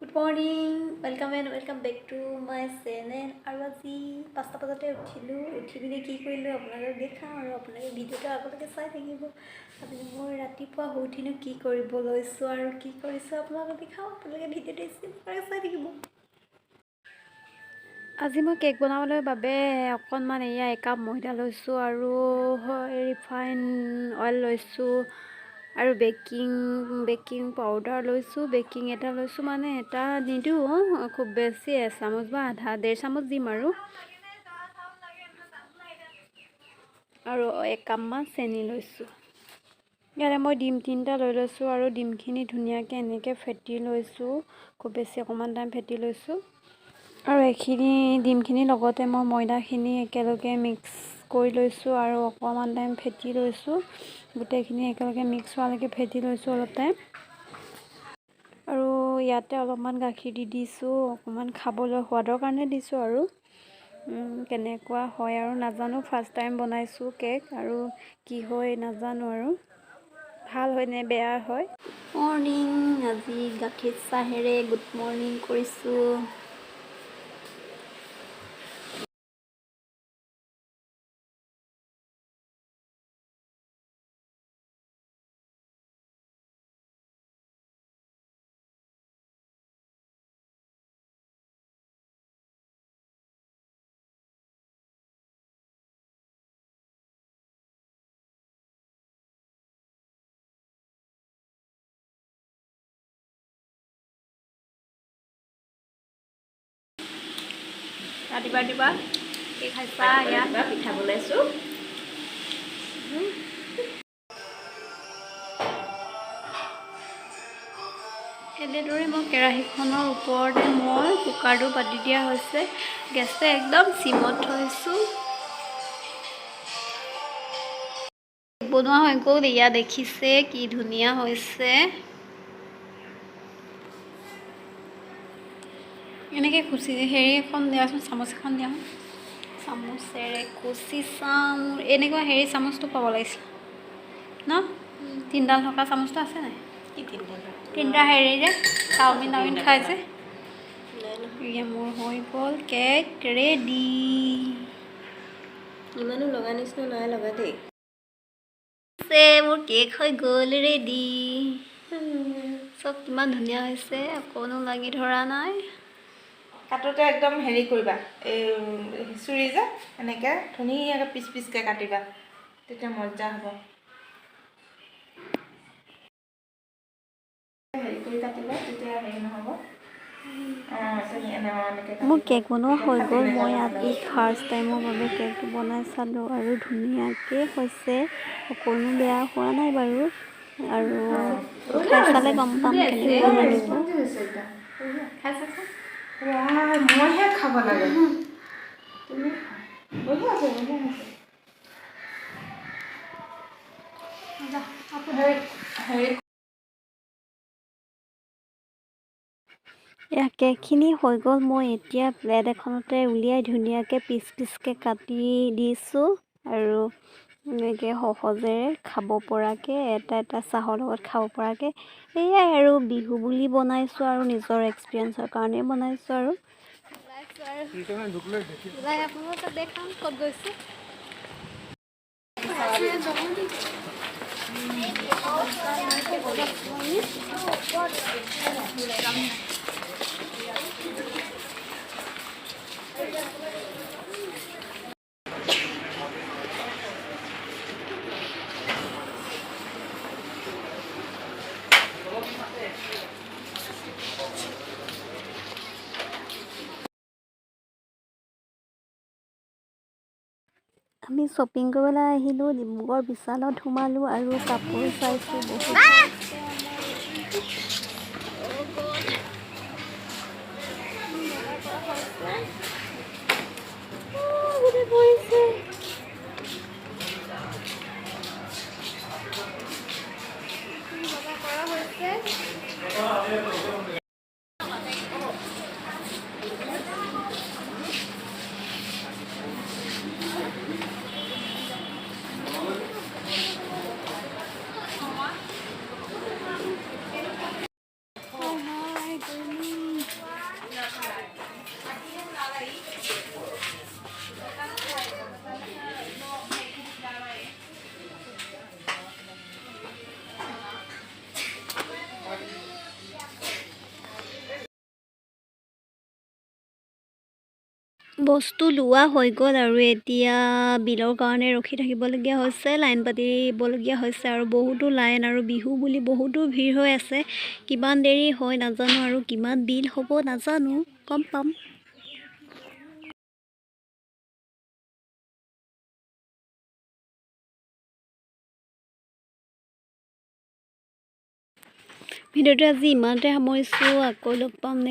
Good morning, welcome and welcome back to my channel. আৰু আজি 5টা বজাতে উঠিলো উঠি পিনে কি কৰিলো আপোনালোকক দেখাম আৰু আপোনালোকে ভিডিঅ'টো আগলৈকে চাই থাকিব আজি মই ৰাতিপুৱা শুই উঠিনো কি কৰিব লৈছো আৰু কি কৰিছো আপোনালোকক দেখাম আপোনালোকে ভিডিঅ'টো স্কিপ নকৰাকৈ চাই থাকিব আজি মই কেক বনাবলৈ বাবে অকণমান একাপ ময়দা লৈছো আৰু ৰিফাইন অইল লৈছো আৰু বেকিং পাউডাৰ লৈছো বেকিং এটা লৈছো মানে এটা নিদু খুব বেছি এচামুচ বা আধা 1.5 চামুচ দিম আৰু 1 কাপমান চেনি লৈছো ইয়াৰে মই ডিম 3টা লৈ লৈছো আৰু ডিমখিনি ধুনীয়াকৈ এনেকৈ ফেটি লৈছো খুব বেছি অকমান টাইম ফেটি লৈছো আৰু এখিনি ডিমখিনি লগতে মই ময়দাখিনি একেলগে মিক্স কৰি লৈছো আৰু অকমান টাইম ফেটি লৈছো গোটেইখিনি একেলগে মিক্স হোৱালৈকে ফেটি লৈছো অলপ টাইম আৰু ইয়াতে অলপমান গাখীৰ দি দিছো অকমান খাবলৈ সোৱাদৰ কাৰণে দিছো আৰু কেনেকুৱা হয় আৰু নাজানো ফাৰ্স্ট টাইম বনাইছো কেক আৰু কি হয় নাজানো আৰু ভাল হয় নে বেয়া হয় মৰ্নিং আজি গাখীৰ চাহেৰে গুড মৰ্নিং কৰিছো ৰাতিপুৱা কি খাইছা ইয়াত পিঠা বনাইছো এনেদৰে মই কেৰাহীখনৰ ওপৰতে মই কুকাৰটো পাতি দিয়া হৈছে গেছটো একদম সিমত থৈছো বনোৱা হৈ গ'ল ইয়া দেখিছে কি ধুনীয়া হৈছে এনেকৈ খুচি হেৰি এখন দিয়াচোন চামুচ এখন দিয়া চামুচেৰে খুচি চাম এনেকুৱা হেৰি চামুচটো পাব লাগিছিল ন 3ডাল থকা চামুচটো আছে নাই কি 3টা হেৰি যে চাওমিন খাইছে মোৰ হৈ গ'ল কেক ৰেডি ইমানো লগা নিচিনা নাই লগা দেই মোৰ কেক হৈ গ'ল ৰেডি চব কিমান ধুনীয়া হৈছে অকণো লাগি ধৰা নাই কাটোতে একদম হেৰি কৰিবা এই চুৰি যে এনেকৈ ধুনীয়াকৈ পিচকৈ কাটিবা তেতিয়া মজা হ'ব হেৰি কৰি কাটিবা তেতিয়া হেৰি নহ'ব মোৰ কেক বনোৱা হৈ গ'ল মই আজি ফাৰ্ষ্ট টাইমৰ বাবে কেকটো বনাই চালোঁ আৰু ধুনীয়াকৈ হৈছে অকণো বেয়া হোৱা নাই বাৰু আৰু খাই চালে গম পাম কেনেকুৱা লাগিব মইহে খাব লাগে তুমি বঢ়িয়া আছে হেৰি কেকখিনি হৈ গ'ল মই এতিয়া প্লেট এখনতে উলিয়াই ধুনীয়াকৈ পিচকৈ কাটি দিছোঁ আৰু এনেকৈ সহজেৰে খাব পৰাকৈ এটা চাহৰ লগত খাব পৰাকৈ এয়াই আৰু বিহু বুলি বনাইছোঁ আৰু নিজৰ এক্সপিৰিয়েঞ্চৰ কাৰণেই বনাইছোঁ আৰু আপোনালোকক দেখাম ক'ত গৈছোঁ আমি শ্বপিং কৰিবলৈ আহিলোঁ ডিব্ৰুগড় বিশালত সোমালোঁ আৰু কাপোৰ চাইছোঁ বহুত বস্তু লোৱা হৈ গ'ল আৰু এতিয়া বিলৰ কাৰণে ৰখি থাকিবলগীয়া হৈছে, লাইন পাতিবলগীয়া হৈছে আৰু বহুতো লাইন আৰু বিহু বুলি বহুতো ভিৰ হৈ আছে। কিমান দেৰি হয় নাজানো আৰু কিমান বিল হ'ব নাজানো, গম পাম। ভিডিঅ'টো আজি ইমানতে সামৰিছোঁ, আকৌ লগ পাম নেক্সট।